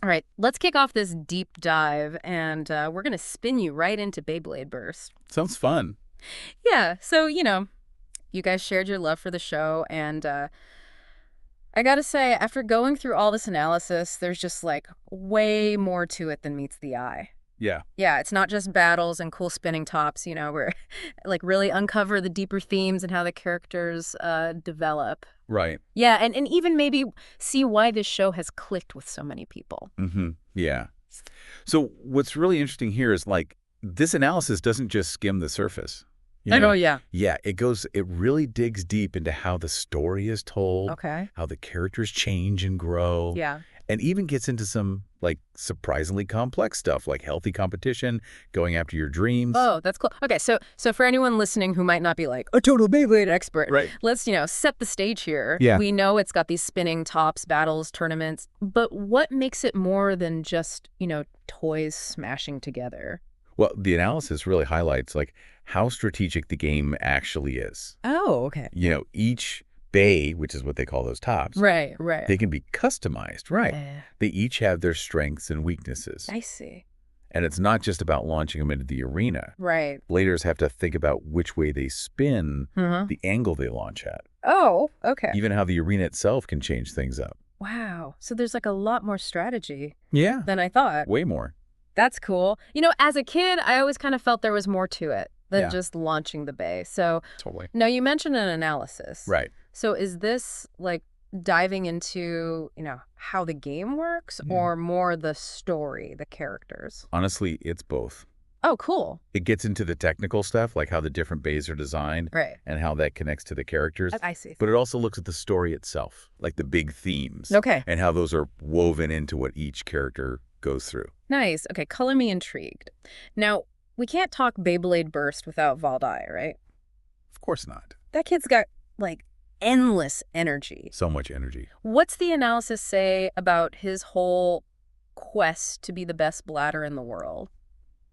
All right, let's kick off this deep dive, and we're going to spin you right into Beyblade Burst. Sounds fun. Yeah, so, you guys shared your love for the show, and I gotta say, after going through all this analysis, there's just, like, way more to it than meets the eye. Yeah, Yeah, it's not just battles and cool spinning tops, where, like, really uncover the deeper themes and how the characters develop. right. Yeah, and even maybe see why this show has clicked with so many people. Yeah. So what's really interesting here is like this analysis doesn't just skim the surface. I know, yeah. Yeah, it really digs deep into how the story is told, Okay. how the characters change and grow, Yeah. and even gets into some like surprisingly complex stuff like healthy competition, going after your dreams. Oh, that's cool. Okay, so for anyone listening who might not be like a total Beyblade expert, Right. let's, set the stage here. Yeah. We know it's got these spinning tops, battles, tournaments, but what makes it more than just, toys smashing together? Well, the analysis really highlights like how strategic the game actually is. Oh, okay. Each bay, which is what they call those tops, Right, right. they can be customized, right? They each have their strengths and weaknesses. I see. And it's not just about launching them into the arena. Right. Players have to think about which way they spin, Uh-huh. the angle they launch at, Oh, okay. even how the arena itself can change things up. Wow. So there's like a lot more strategy Yeah, than I thought. way more. That's cool. As a kid, I always kind of felt there was more to it than Yeah. just launching the bay. So Totally. now you mentioned an analysis. Right. So is this like diving into, how the game works or more the story, the characters? Honestly, it's both. Oh, cool. It gets into the technical stuff, like how the different bays are designed Right. and how that connects to the characters. I see. But it also looks at the story itself, like the big themes. Okay. And how those are woven into what each character goes through. Nice. Okay, color me intrigued. Now, we can't talk Beyblade Burst without Valt Aoi, right? Of course not. That kid's got, like, endless energy. So much energy. What's the analysis say about his whole quest to be the best bladder in the world?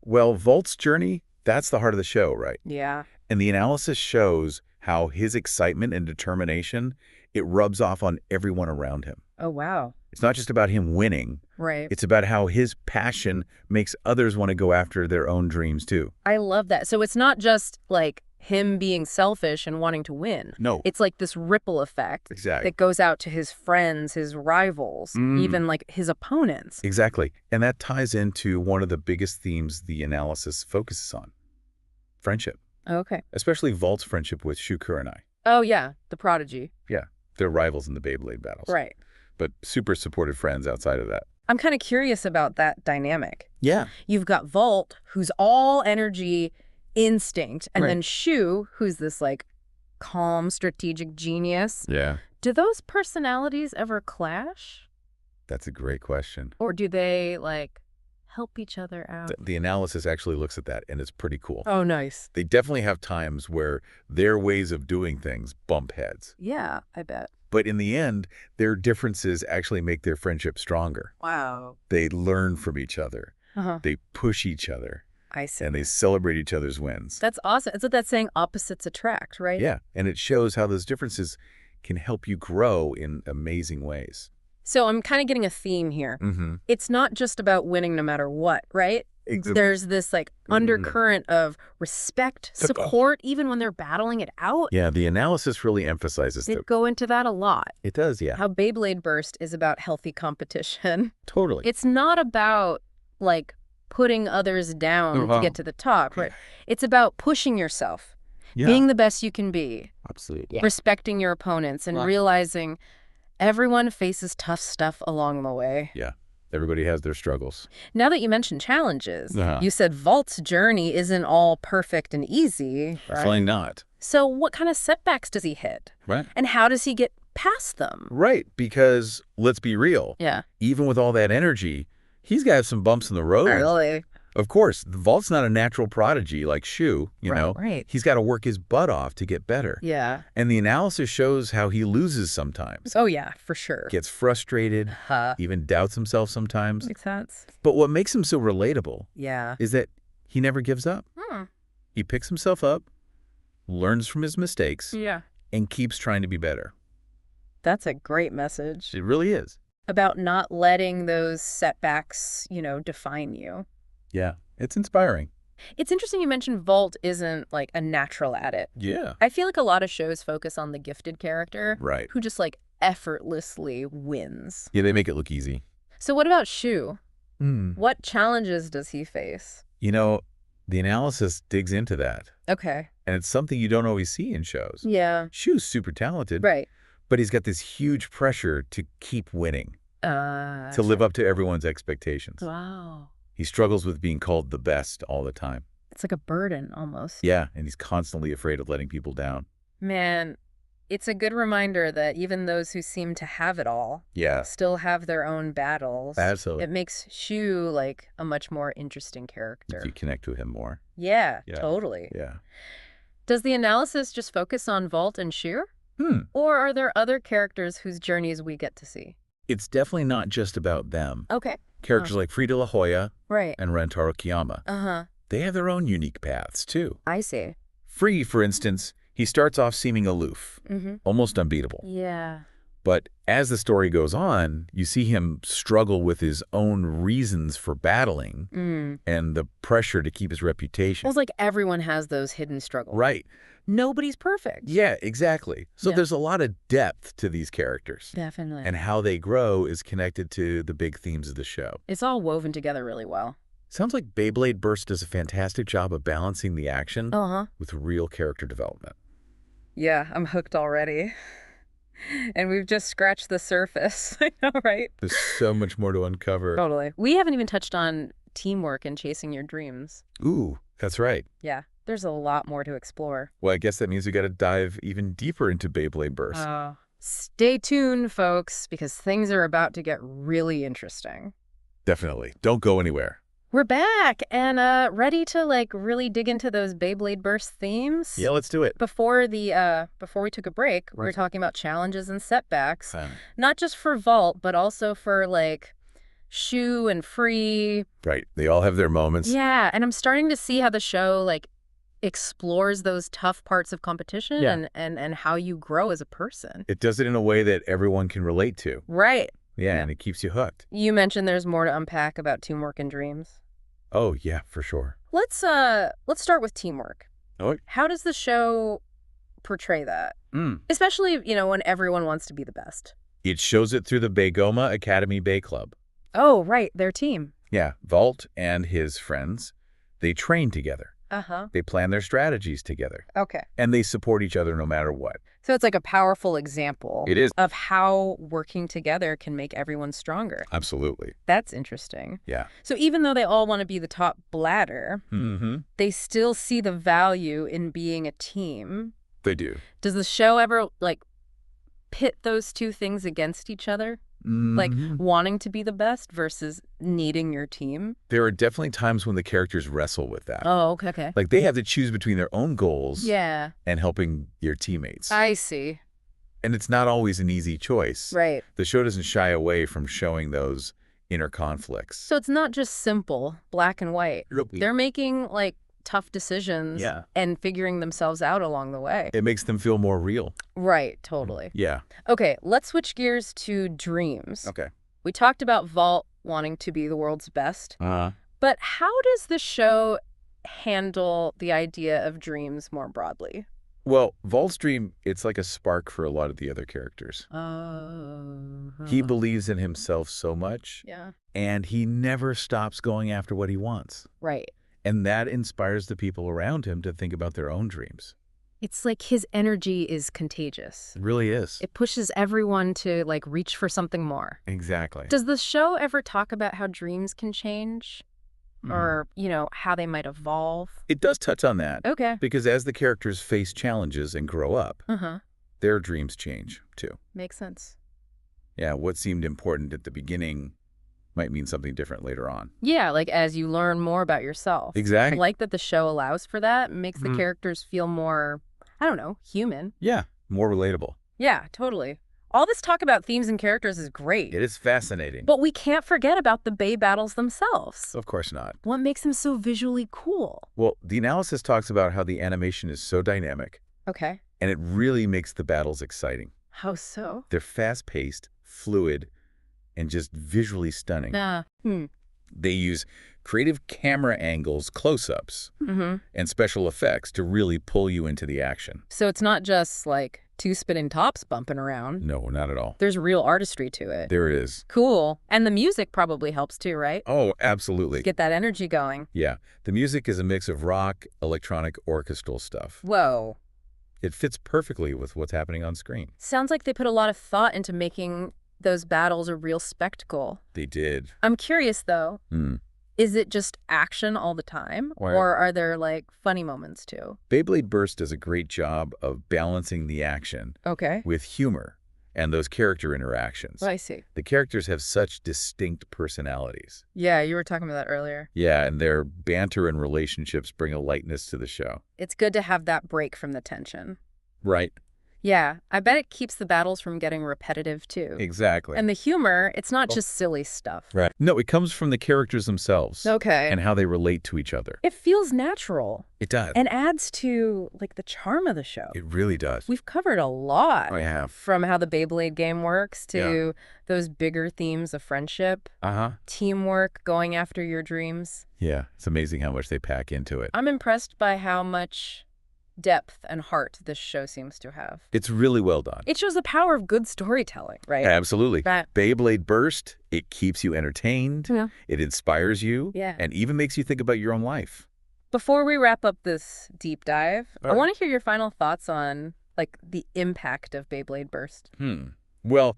Well, Valt's journey, that's the heart of the show, right? Yeah. And the analysis shows how his excitement and determination, it rubs off on everyone around him. Oh, wow. It's not just about him winning. Right. It's about how his passion makes others want to go after their own dreams, too. I love that. So it's not just, like, him being selfish and wanting to win. No. It's like this ripple effect Exactly. that goes out to his friends, his rivals, even, like, his opponents. Exactly. And that ties into one of the biggest themes the analysis focuses on. Friendship. Okay. Especially Valt's friendship with Shu Kurenai. Oh, yeah, the prodigy. Yeah. They're rivals in the Beyblade battles. Right. But super supportive friends outside of that. I'm kind of curious about that dynamic. Yeah. You've got Valt, who's all energy, instinct, and Right. then Shu, who's this, like, calm, strategic genius. Yeah. Do those personalities ever clash? That's a great question. Or do they, like, help each other out? The analysis actually looks at that, and it's pretty cool. Oh, nice. They definitely have times where their ways of doing things bump heads. Yeah, I bet. But in the end, their differences actually make their friendship stronger. Wow. They learn from each other. Uh-huh. They push each other. I see. And they celebrate each other's wins. That's awesome. It's what that saying, opposites attract, right? Yeah, and it shows how those differences can help you grow in amazing ways. So I'm kind of getting a theme here. Mm-hmm. It's not just about winning no matter what, right? There's this, like, undercurrent of respect, support, even when they're battling it out. Yeah, the analysis really emphasizes They that. go into that a lot. It does, yeah. How Beyblade Burst is about healthy competition. Totally. It's not about, like, putting others down to get to the top, right? It's about pushing yourself, being the best you can be, Absolutely. respecting your opponents, and realizing everyone faces tough stuff along the way. Yeah. Everybody has their struggles. Now that you mentioned challenges, you said Valt's journey isn't all perfect and easy, right? Definitely not. So what kind of setbacks does he hit? Right. And how does he get past them? Right, because let's be real. Yeah. Even with all that energy, he's got to have some bumps in the road. Really? Of course, Valt's not a natural prodigy like Shu, you know. Right. He's got to work his butt off to get better. Yeah. And the analysis shows how he loses sometimes. Oh, yeah, for sure. Gets frustrated, even doubts himself sometimes. Makes sense. But what makes him so relatable Yeah. is that he never gives up. He picks himself up, learns from his mistakes, Yeah. and keeps trying to be better. That's a great message. It really is. About not letting those setbacks, define you. Yeah, it's inspiring. It's interesting you mentioned Vault isn't, like, a natural at it. Yeah. I feel like a lot of shows focus on the gifted character Right. who just, like, effortlessly wins. Yeah, they make it look easy. So what about Shu? Hmm. What challenges does he face? The analysis digs into that. Okay. And it's something you don't always see in shows. Yeah. Shu's super talented. Right. But he's got this huge pressure to keep winning, to live up to everyone's expectations. Wow. He struggles with being called the best all the time. It's like a burden, almost. Yeah, and he's constantly afraid of letting people down. Man, it's a good reminder that even those who seem to have it all still have their own battles. Absolutely. It makes Shu, like, a much more interesting character. You connect with him more. Yeah, totally. Yeah. Does the analysis just focus on Vault and Shu? Or are there other characters whose journeys we get to see? It's definitely not just about them. Okay. Characters like Frida Hoya Right. and Rantaro Kiyama. Uh-huh. They have their own unique paths, too. I see. Free, for instance, he starts off seeming aloof, almost unbeatable. Yeah. But as the story goes on, you see him struggle with his own reasons for battling and the pressure to keep his reputation. Well, it's like everyone has those hidden struggles. Right. Nobody's perfect. Yeah, exactly. So there's a lot of depth to these characters. Definitely. And how they grow is connected to the big themes of the show. It's all woven together really well. Sounds like Beyblade Burst does a fantastic job of balancing the action with real character development. Yeah, I'm hooked already. And we've just scratched the surface. I know, right? There's so much more to uncover. Totally. We haven't even touched on teamwork and chasing your dreams. Ooh, that's right. Yeah, there's a lot more to explore. Well, I guess that means we got to dive even deeper into Beyblade Burst. Stay tuned, folks, because things are about to get really interesting. Definitely. Don't go anywhere. We're back and ready to, like, really dig into those Beyblade Burst themes. Yeah, let's do it. Before we took a break, we were talking about challenges and setbacks, not just for Vault, but also for, like, Shu and Free. Right. They all have their moments. Yeah, and I'm starting to see how the show, like, explores those tough parts of competition and how you grow as a person. It does it in a way that everyone can relate to. Right. Yeah, and it keeps you hooked. You mentioned there's more to unpack about teamwork and dreams. Oh, yeah, for sure. Let's start with teamwork. Oh. How does the show portray that? Especially, when everyone wants to be the best. It shows it through the Baygoma Academy Bay Club. Oh, right, their team. Yeah, Valt and his friends, they train together. They plan their strategies together. Okay. And they support each other no matter what. So it's like a powerful example It is. Of how working together can make everyone stronger. Absolutely. That's interesting. Yeah. So even though they all want to be the top bladder, they still see the value in being a team. They do. Does the show ever, like, pit those two things against each other? Like, wanting to be the best versus needing your team? There are definitely times when the characters wrestle with that. Oh, okay. Like, they have to choose between their own goals and helping your teammates. I see. And it's not always an easy choice. Right. The show doesn't shy away from showing those inner conflicts. So it's not just simple, black and white. They're making, like, tough decisions and figuring themselves out along the way. It makes them feel more real. Right, totally. Yeah. Okay, let's switch gears to dreams. Okay. We talked about Valt wanting to be the world's best. But how does the show handle the idea of dreams more broadly? Well, Valt's dream, it's like a spark for a lot of the other characters. He believes in himself so much. Yeah. And he never stops going after what he wants. Right. And that inspires the people around him to think about their own dreams. It's like his energy is contagious. It really is. It pushes everyone to, like, reach for something more. Exactly. Does the show ever talk about how dreams can change? Or, how they might evolve? It does touch on that. Okay. Because as the characters face challenges and grow up, their dreams change, too. Makes sense. Yeah, what seemed important at the beginning might mean something different later on. Yeah, like as you learn more about yourself. Exactly. I like that the show allows for that. Makes the characters feel more, I don't know, human. Yeah, more relatable. Yeah, totally. All this talk about themes and characters is great. It is fascinating. But we can't forget about the Bay battles themselves. Of course not. What makes them so visually cool? Well, the analysis talks about how the animation is so dynamic. Okay. And it really makes the battles exciting. How so? They're fast-paced, fluid, and just visually stunning. Ah. They use creative camera angles, close-ups, Mm-hmm. and special effects to really pull you into the action. So it's not just like two spinning tops bumping around. No, not at all. There's real artistry to it. There it is. Cool. And the music probably helps too, right? Oh, absolutely. Get that energy going. Yeah. The music is a mix of rock, electronic, orchestral stuff. Whoa. It fits perfectly with what's happening on screen. Sounds like they put a lot of thought into making those battles a real spectacle. They did. I'm curious, though. Hmm. Is it just action all the time? Why- Or are there, like, funny moments, too? Beyblade Burst does a great job of balancing the action Okay. with humor and those character interactions. I see. The characters have such distinct personalities. Yeah, you were talking about that earlier. Yeah, and their banter and relationships bring a lightness to the show. It's good to have that break from the tension. Right. Yeah, I bet it keeps the battles from getting repetitive, too. Exactly. And the humor, it's not just silly stuff. Right. No, it comes from the characters themselves. Okay. And how they relate to each other. It feels natural It does. and adds to, like, the charm of the show. It really does. We've covered a lot. I have. From how the Beyblade game works to those bigger themes of friendship, teamwork, going after your dreams. Yeah, it's amazing how much they pack into it. I'm impressed by how much depth and heart this show seems to have. It's really well done. It shows the power of good storytelling, right? Absolutely. Right. Beyblade Burst, it keeps you entertained, Yeah. it inspires you, Yeah. and even makes you think about your own life. Before we wrap up this deep dive, All I right. want to hear your final thoughts on, like, the impact of Beyblade Burst. Well,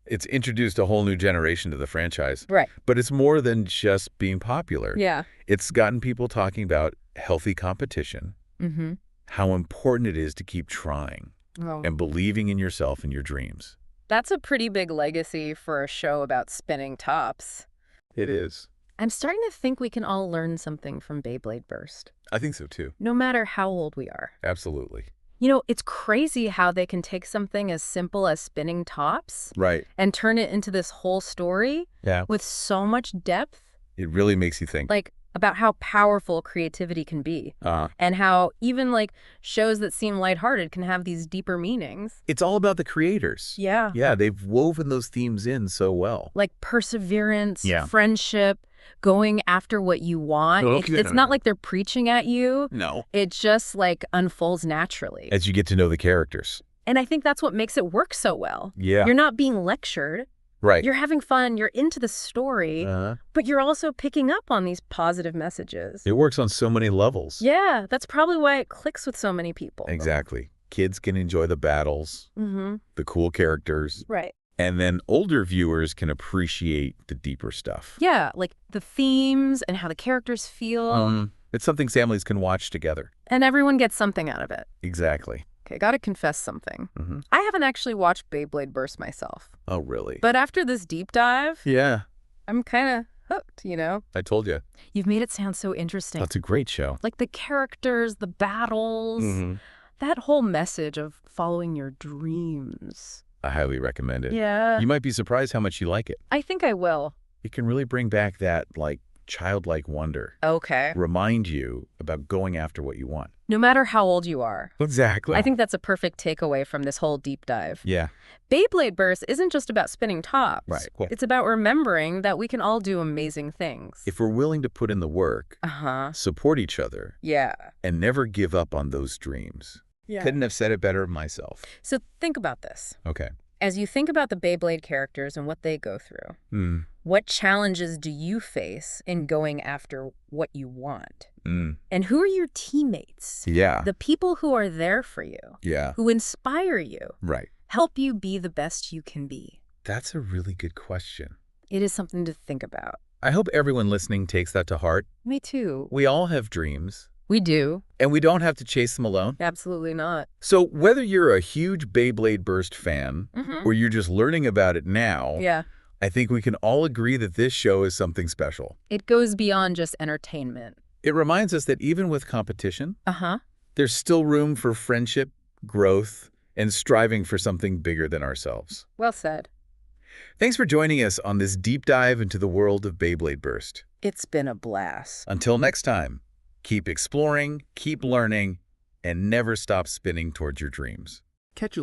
it's introduced a whole new generation to the franchise. Right. But it's more than just being popular. Yeah. It's gotten people talking about healthy competition, Mm-hmm. how important it is to keep trying, Oh. and believing in yourself and your dreams. That's a pretty big legacy for a show about spinning tops. It is. I'm starting to think we can all learn something from Beyblade Burst, I think so, too. no matter how old we are. Absolutely. You know, it's crazy how they can take something as simple as spinning tops Right. and turn it into this whole story Yeah. with so much depth, It really makes you think. like about how powerful creativity can be and how even like shows that seem lighthearted can have these deeper meanings. It's all about the creators. Yeah. Yeah, they've woven those themes in so well. Like perseverance, Yeah. friendship, going after what you want. Okay. It's not like they're preaching at you. No. It just like unfolds naturally. As you get to know the characters. And I think that's what makes it work so well. Yeah. You're not being lectured. Right. You're having fun. You're into the story, but you're also picking up on these positive messages. It works on so many levels. Yeah, that's probably why it clicks with so many people. Exactly. Kids can enjoy the battles, Mm-hmm. the cool characters, Right. and then older viewers can appreciate the deeper stuff. Yeah, like the themes and how the characters feel. It's something families can watch together. And everyone gets something out of it. Exactly. Okay, gotta confess something. Mm-hmm. I haven't actually watched Beyblade Burst myself. Oh, really? But after this deep dive, Yeah, I'm kind of hooked, you know? I told you. You've made it sound so interesting. That's a great show. Like the characters, the battles, that whole message of following your dreams. I highly recommend it. Yeah. You might be surprised how much you like it. I think I will. It can really bring back that, like, childlike wonder. Okay. Remind you about going after what you want. No matter how old you are. Exactly. I think that's a perfect takeaway from this whole deep dive. Yeah. Beyblade Burst isn't just about spinning tops. Right. It's about remembering that we can all do amazing things. If we're willing to put in the work, support each other, Yeah. and never give up on those dreams. Yeah. Couldn't have said it better myself. So think about this. Okay. As you think about the Beyblade characters and what they go through, what challenges do you face in going after what you want? And who are your teammates? Yeah. The people who are there for you, Yeah. who inspire you, Right. help you be the best you can be. That's a really good question. It is something to think about. I hope everyone listening takes that to heart. Me too. We all have dreams, We do. and we don't have to chase them alone. Absolutely not. So whether you're a huge Beyblade Burst fan or you're just learning about it now, Yeah. I think we can all agree that this show is something special. It goes beyond just entertainment. It reminds us that even with competition, Uh-huh. there's still room for friendship, growth, and striving for something bigger than ourselves. Well said. Thanks for joining us on this deep dive into the world of Beyblade Burst. It's been a blast. Until next time, keep exploring, keep learning, and never stop spinning towards your dreams. Catch you later.